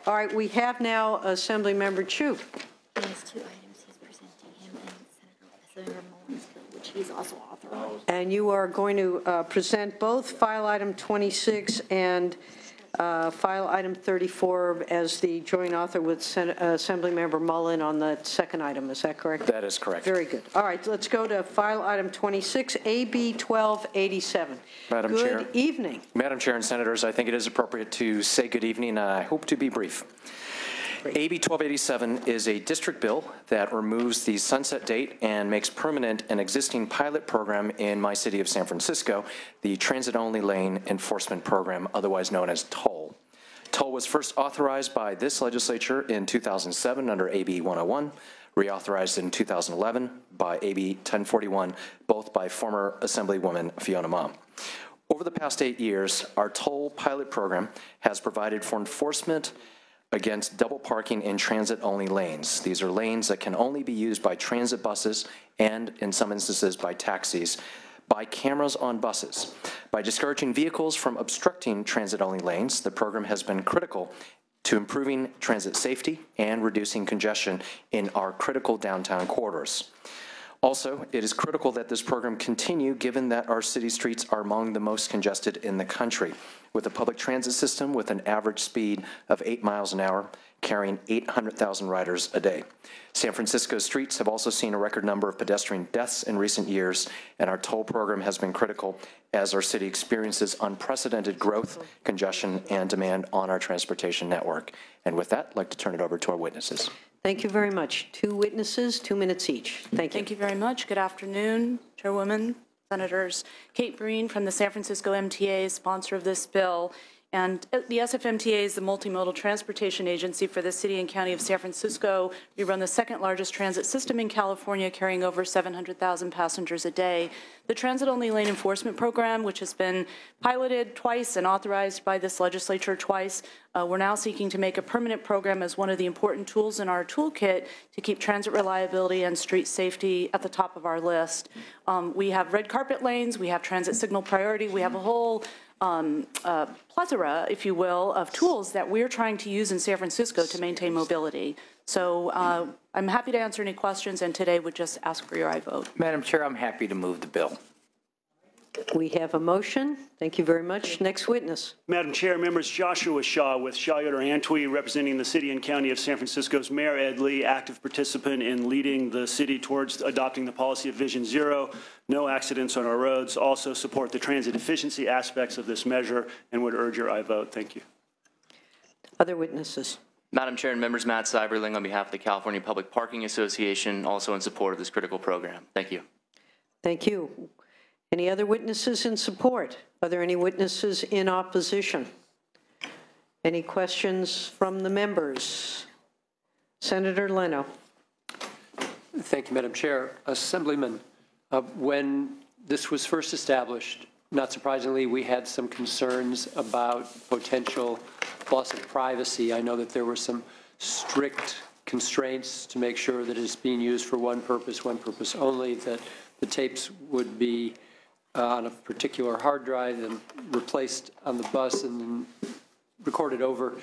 All right, we have now Assemblymember Chu. He has two items he's presenting, him and Senator Mullins' bill, which he's also authorized. And you are going to present both file item 26 and file item 34 as the joint author with Assemblymember Mullen on the second item. Is that correct? That is correct. Very good. All right, let's go to file item 26, AB 1287. Madam Chair. Good evening. Madam Chair and Senators, I think it is appropriate to say good evening, and I hope to be brief. AB 1287 is a district bill that removes the sunset date and makes permanent an existing pilot program in my city of San Francisco, the Transit-Only Lane Enforcement Program, otherwise known as TOLL. TOLL was first authorized by this legislature in 2007 under AB 101, reauthorized in 2011 by AB 1041, both by former Assemblywoman Fiona Ma. Over the past 8 years, our TOLL pilot program has provided for enforcement against double parking in transit-only lanes. These are lanes that can only be used by transit buses and, in some instances, by taxis, by cameras on buses. By discouraging vehicles from obstructing transit-only lanes, the program has been critical to improving transit safety and reducing congestion in our critical downtown corridors. Also, it is critical that this program continue given that our city streets are among the most congested in the country, with a public transit system with an average speed of 8 miles an hour, carrying 800,000 riders a day. San Francisco's streets have also seen a record number of pedestrian deaths in recent years, and our toll program has been critical as our city experiences unprecedented growth, congestion, and demand on our transportation network. And with that, I'd like to turn it over to our witnesses. Thank you very much. 2 witnesses, 2 minutes each. Thank you. Thank you very much. Good afternoon, Chairwoman, Senators. Kate Breen from the San Francisco MTA, sponsor of this bill. And the SFMTA is the multimodal transportation agency for the city and county of San Francisco. We run the second largest transit system in California, carrying over 700,000 passengers a day. The transit-only lane enforcement program, which has been piloted twice and authorized by this legislature twice, we're now seeking to make a permanent program as one of the important tools in our toolkit to keep transit reliability and street safety at the top of our list. We have red carpet lanes, we have transit signal priority, we have a whole plethora, if you will, of tools that we're trying to use in San Francisco to maintain mobility. So I'm happy to answer any questions, and today would just ask for your aye vote. Madam Chair, I'm happy to move the bill. We have a motion. Thank you very much. Next witness. Madam Chair, members, Joshua Shaw with Shaw Yoder Antwi, representing the city and county of San Francisco's Mayor Ed Lee, active participant in leading the city towards adopting the policy of Vision Zero, no accidents on our roads, also support the transit efficiency aspects of this measure, and would urge your aye vote. Thank you. Other witnesses. Madam Chair and members, Matt Seiberling on behalf of the California Public Parking Association, also in support of this critical program. Thank you. Thank you. Any other witnesses in support? Are there any witnesses in opposition? Any questions from the members? Senator Leno. Thank you, Madam Chair. Assemblyman, when this was first established, not surprisingly, we had some concerns about potential loss of privacy. I know that there were some strict constraints to make sure that it's being used for one purpose only, that the tapes would be on a particular hard drive and replaced on the bus and recorded over.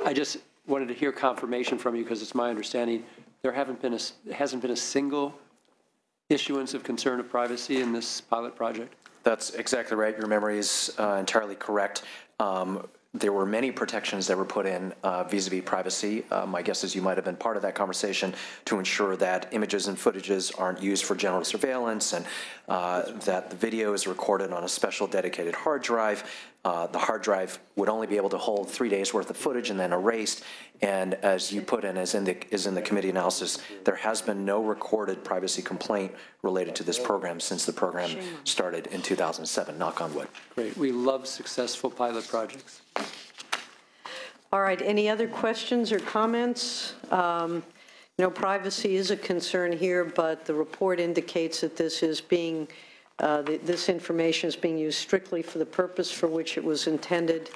I just wanted to hear confirmation from you, because it's my understanding there hasn't been a single issuance of concern of privacy in this pilot project. That's exactly right. Your memory is entirely correct. There were many protections that were put in vis-a-vis privacy. My guess is you might have been part of that conversation to ensure that images and footages aren't used for general surveillance, and that the video is recorded on a special dedicated hard drive. The hard drive would only be able to hold 3 days worth of footage and then erased. And as you put in, is in the committee analysis, there has been no recorded privacy complaint related to this program since the program started in 2007, knock on wood. Great. We love successful pilot projects. All right. Any other questions or comments? Privacy is a concern here, but the report indicates that this is being this information is being used strictly for the purpose for which it was intended.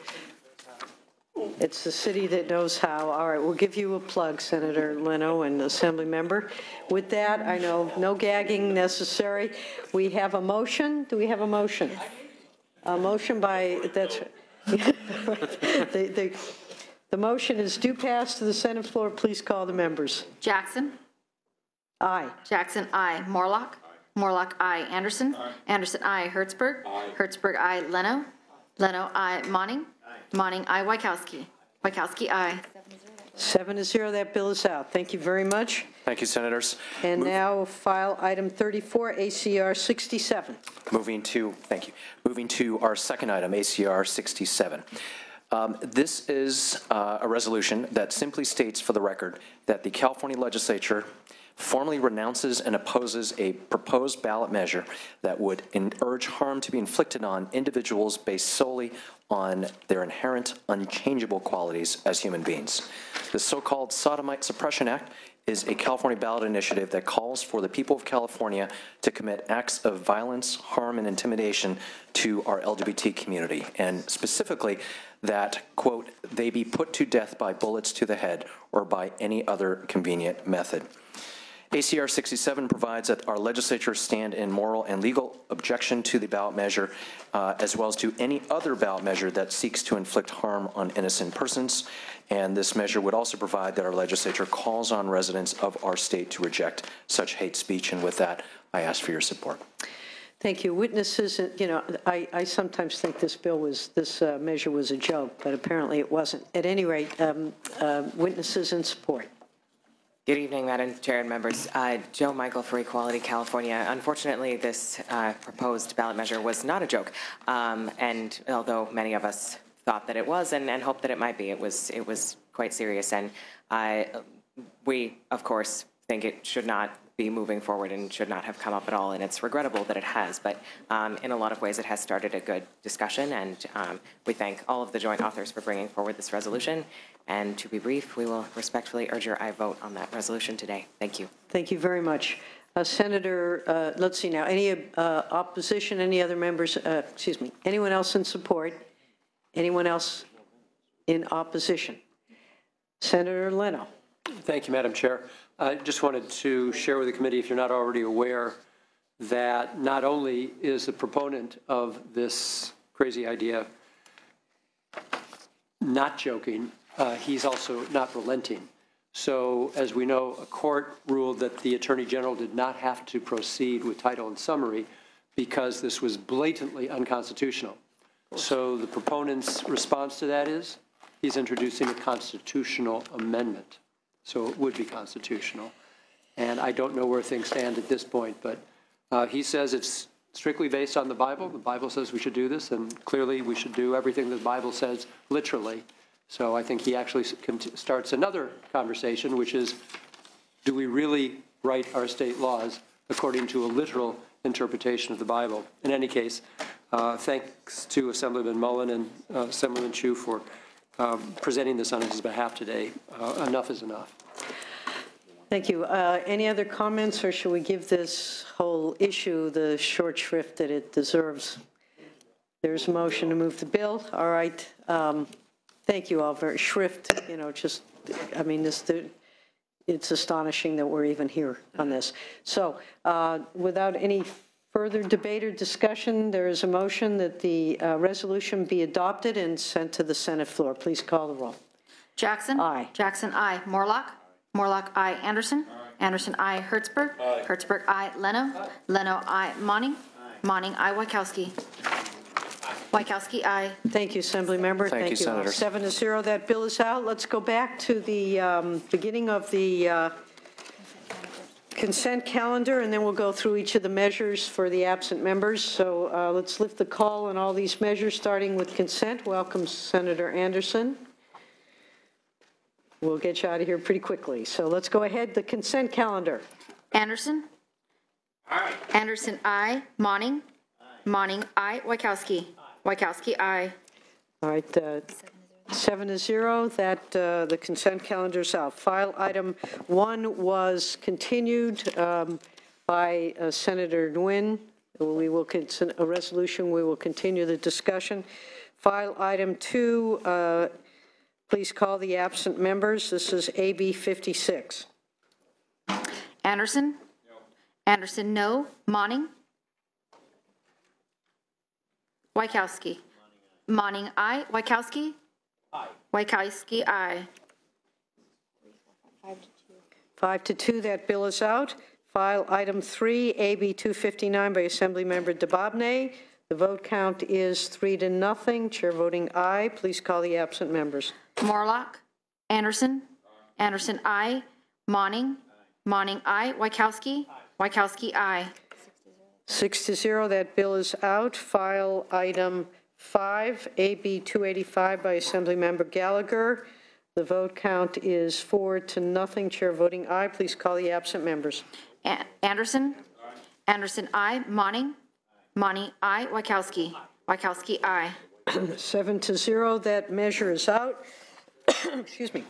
It's the city that knows how. All right, we'll give you a plug, Senator Leno and Assembly Member. With that, I know no gagging necessary. We have a motion. Do we have a motion? A motion by, that's The motion is due pass to the Senate floor. Please call the members. Jackson. Aye. Jackson, I. Morlock. Morlock, I. Anderson. Anderson, I. Hertzberg. Hertzberg, I. Leno. Leno, I. Monning. Monning, I. Wachowski. Wachowski, I. 7-0, that bill is out. Thank you very much. Thank you, Senators. And now file item 34, ACR 67. Moving to our second item, ACR 67. This is a resolution that simply states for the record that the California legislature formally renounces and opposes a proposed ballot measure that would urge harm to be inflicted on individuals based solely on their inherent unchangeable qualities as human beings. The so-called Sodomite Suppression Act is a California ballot initiative that calls for the people of California to commit acts of violence, harm, and intimidation to our LGBT community, and specifically that, quote, they be put to death by bullets to the head or by any other convenient method. ACR 67 provides that our legislature stand in moral and legal objection to the ballot measure, as well as to any other ballot measure that seeks to inflict harm on innocent persons. And this measure would also provide that our legislature calls on residents of our state to reject such hate speech. And with that, I ask for your support. Thank you. Witnesses, you know, I sometimes think this measure was a joke, but apparently it wasn't. At any rate, witnesses in support. Good evening, Madam Chair and members. Joe Michael for Equality California. Unfortunately, this proposed ballot measure was not a joke, and although many of us thought that it was and hoped that it might be, it was quite serious, and we, of course, think it should not be moving forward and should not have come up at all, and it's regrettable that it has, but in a lot of ways it has started a good discussion, and we thank all of the joint authors for bringing forward this resolution. And to be brief, we will respectfully urge your aye vote on that resolution today. Thank you. Thank you very much. Senator, let's see now, any opposition, any other members, excuse me, anyone else in support? Anyone else in opposition? Senator Leno. Thank you, Madam Chair. I just wanted to share with the committee, if you're not already aware, that not only is the proponent of this crazy idea not joking, he's also not relenting. So, as we know, a court ruled that the Attorney General did not have to proceed with title and summary because this was blatantly unconstitutional. So the proponent's response to that is he's introducing a constitutional amendment. So it would be constitutional. And I don't know where things stand at this point, but he says it's strictly based on the Bible. The Bible says we should do this, and clearly we should do everything the Bible says literally. So I think he actually starts another conversation, which is, do we really write our state laws according to a literal interpretation of the Bible? In any case, thanks to Assemblyman Mullen and Assemblyman Chu for presenting this on his behalf today. Enough is enough. Thank you. Any other comments, or should we give this whole issue the short shrift that it deserves? There's a motion to move the bill. All right. Thank you all. Very shrift, you know, just, I mean, it's astonishing that we're even here on this. So without any further debate or discussion, there is a motion that the resolution be adopted and sent to the Senate floor. Please call the roll. Jackson. Aye. Jackson, I. Morlock. Morlock, I. Anderson. Anderson, I. Hertzberg. Hertzberg, I. Leno. Leno, I. Monning. Monning, I. Wachowski. Wachowski, aye. Thank you, Assembly Member. Thank you, Senator. 7-0, that bill is out. Let's go back to the beginning of the consent calendar, and then we'll go through each of the measures for the absent members. So let's lift the call on all these measures, starting with consent. Welcome, Senator Anderson. We'll get you out of here pretty quickly. So let's go ahead. The consent calendar. Anderson. Aye. Anderson, I. Monning. Monning, I. Wachowski. Wachowski, aye. All right, 7-0, that the consent calendar is out. File item 1 was continued by Senator Nguyen. We will a resolution. We will continue the discussion. File item 2, please call the absent members. This is AB 56. Anderson? No. Anderson, no. Monning? Wachowski. Monning, aye. Wachowski? Aye. Wachowski, aye. 5-2, that bill is out. File item 3, AB 259 by Assemblymember DeBobne. The vote count is 3-0. Chair voting aye. Please call the absent members. Morlock, Anderson, Anderson, aye. Monning, Monning, aye. Wachowski, Wachowski, aye. 6-0, that bill is out. File item 5, AB 285 by Assemblymember Gallagher. The vote count is 4-0. Chair voting aye. Please call the absent members. Anderson, Anderson, aye. Monning, Monning, aye. Wachowski, Wachowski, aye. 7-0, that measure is out. Excuse me.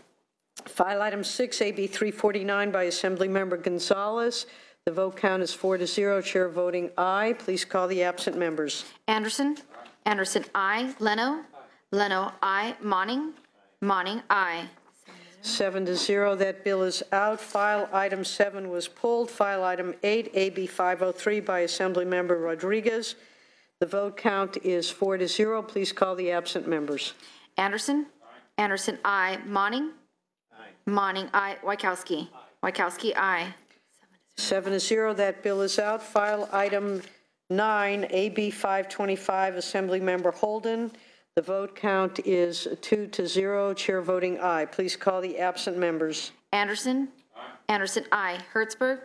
File item 6, AB 349 by Assemblymember Gonzalez. The vote count is 4-0. Chair voting aye. Please call the absent members. Anderson, Anderson, aye. Leno, Leno, aye. Monning, Monning, aye. 7-0, that bill is out. File item 7 was pulled. File item 8, AB 503 by Assemblymember Rodriguez. The vote count is 4-0. Please call the absent members. Anderson, Anderson, aye. Monning, Monning, aye. Wachowski, Wachowski, aye. 7-0, that bill is out. File item 9, AB 525, Assemblymember Holden. The vote count is 2-0. Chair voting aye. Please call the absent members. Anderson, Anderson, aye. Hertzberg,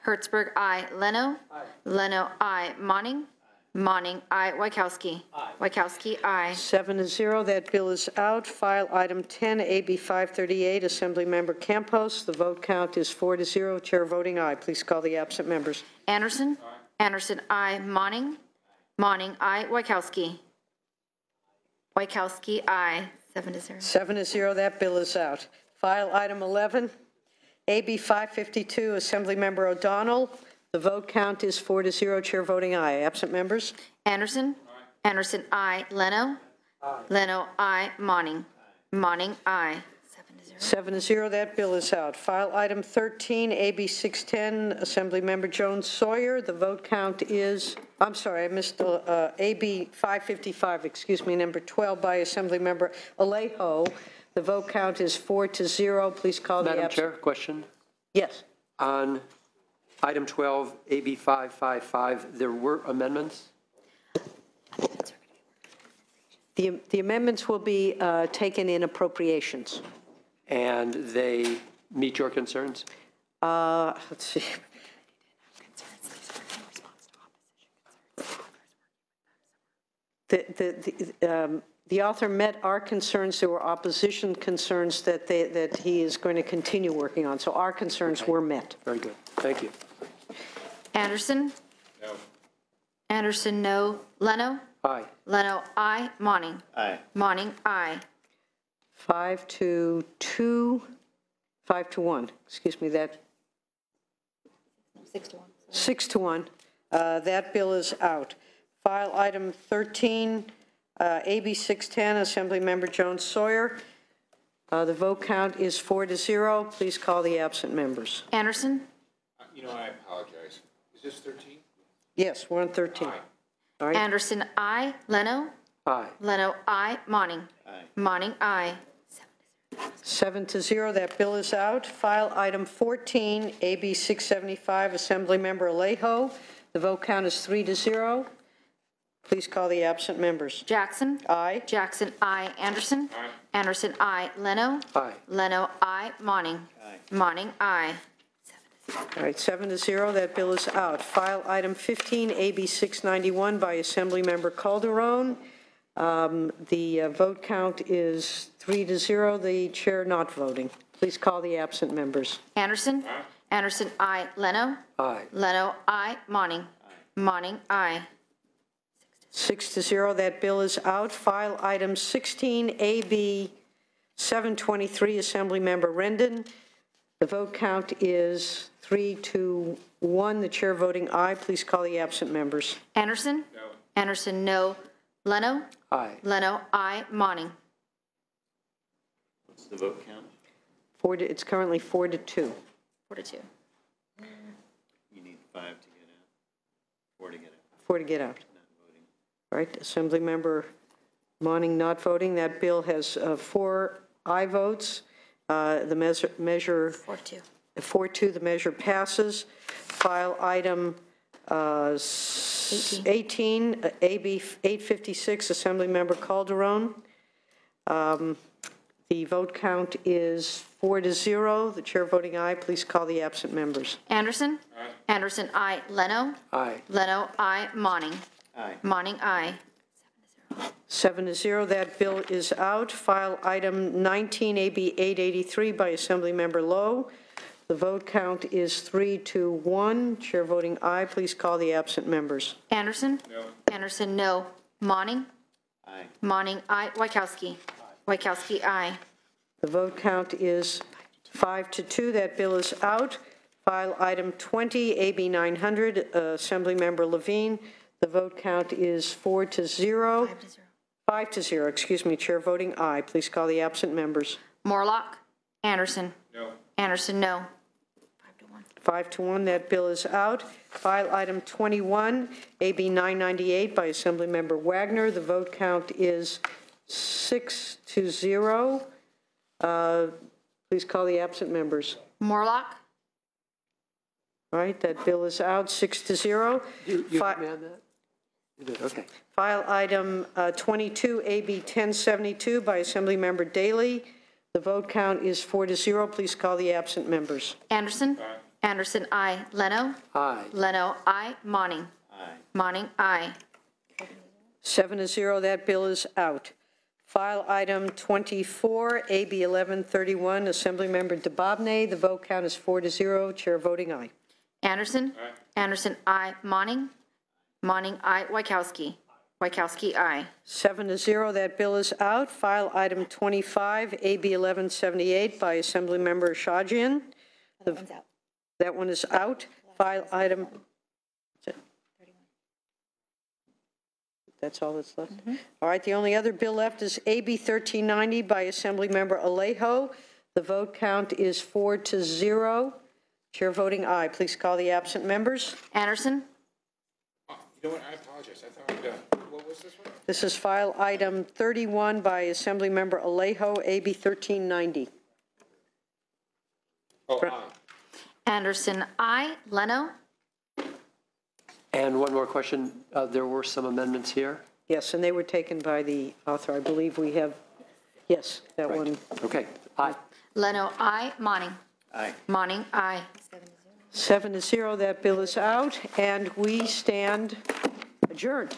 Hertzberg, aye. Leno, Leno, aye. Monning, Monning, aye. Wachowski, Wachowski, aye. 7-0, that bill is out. File item 10, AB 538, Assemblymember Campos. The vote count is 4-0. Chair voting aye. Please call the absent members. Anderson, Anderson, aye. Monning, Monning, aye. Wachowski, Wachowski, aye. 7-0. 7-0, that bill is out. File item 11, AB 552, Assemblymember O'Donnell. The vote count is 4-0. Chair voting aye. Absent members? Anderson, Anderson, aye. Leno, Leno, aye. Monning, Monning, aye. 7-0, that bill is out. File item 13, AB 610, Assemblymember Jones Sawyer. The vote count is, I'm sorry, I missed AB 555, excuse me, number 12 by Assemblymember Alejo. The vote count is 4-0. Please call the absent. Madam Chair, question. Yes. On item 12, AB 555, there were amendments? The amendments will be taken in appropriations. And they meet your concerns? Let's see. The author met our concerns. There were opposition concerns that he is going to continue working on. So our concerns were met. Very good. Thank you. Anderson? No. Anderson, no. Leno? Aye. Leno, aye. Monning? Aye. Monning, aye. 5-2, 5-1, excuse me, that. 6-1. That bill is out. File item 13, AB 610, Assemblymember Jones Sawyer. The vote count is 4-0. Please call the absent members. Anderson? I apologize. Is this 13? Yes, we're on 13. Aye. All right. Anderson, aye. Leno? Aye. Leno, aye. Monning? Aye. Monning, aye. 7-0, that bill is out. File item 14, AB 675, Assemblymember Alejo. The vote count is 3-0. Please call the absent members. Jackson? Aye. Jackson, aye. Anderson? Aye. Anderson, aye. Leno? Aye. Leno, aye. Monning? Aye. Monning, aye. All right, 7-0, that bill is out. File item 15, AB 691 by Assemblymember Calderon. The vote count is 3-0, the chair not voting. Please call the absent members. Anderson? Aye. Anderson, aye. Leno? Aye. Leno, aye. Monning? Monning, aye. 6-0, that bill is out. File item 16, AB 723, Assemblymember Rendon. The vote count is 3-1, the chair voting aye. Please call the absent members. Anderson? No. Anderson, no. Leno? Aye. Leno, aye. Monning? What's the vote count? It's currently 4-2. 4-2. You need 5 to get out. 4 to get out. 4 to get out. Not voting. All right, Assemblymember Monning not voting. That bill has 4 aye votes. The measure 4-2. 4-2, the measure passes. File item 18, AB 856, Assemblymember Calderon. The vote count is 4-0. The chair voting aye. Please call the absent members. Anderson? Aye. Anderson, aye. Leno? Aye. Leno, aye. Monning? Aye. Monning, aye. 7-0, that bill is out. File item 19, AB 883 by Assemblymember Lowe. The vote count is 3-1. Chair voting aye. Please call the absent members. Anderson? No. Anderson, no. Monning? Aye. Monning, aye. Wachowski? Wachowski, aye. The vote count is 5-2. That bill is out. File item 20, AB 900, Assemblymember Levine. The vote count is 4-0. 5-0, excuse me. Chair voting aye. Please call the absent members. Morlock? Anderson? No. Anderson, no. 5-1, that bill is out. File item 21, AB 998 by Assemblymember Wagner. The vote count is 6-0. Please call the absent members. Morlock? All right, that bill is out, 6-0. You have me on that? You did, okay. File item 22, AB 1072 by Assemblymember Daley. The vote count is 4-0. Please call the absent members. Anderson? Aye. Anderson, aye. Leno? Aye. Leno, aye. Monning? Aye. Monning, aye. 7-0, that bill is out. File item 24, AB 1131, Assemblymember DeBobne. The vote count is 4-0. Chair voting aye. Anderson? Aye. Anderson, aye. Monning? Monning, aye. Wachowski? Wachowski, aye. 7-0, that bill is out. File item 25, AB 1178 by Assemblymember Shajian. That one is out. File item, that's all that's left? All right, the only other bill left is AB 1390 by Assemblymember Alejo. The vote count is 4-0. Chair voting aye. Please call the absent members. Anderson? You know what, I apologize, I thought I'm done. What was this one? This is file item 31 by Assemblymember Alejo, AB 1390. Oh, aye. Anderson, aye. Leno? And one more question. There were some amendments here? Yes, and they were taken by the author. I believe we have, yes, that Right. one. Okay. Aye. Leno, aye. Monning? Aye. Monning, aye. 7-0, that bill is out, and we stand adjourned.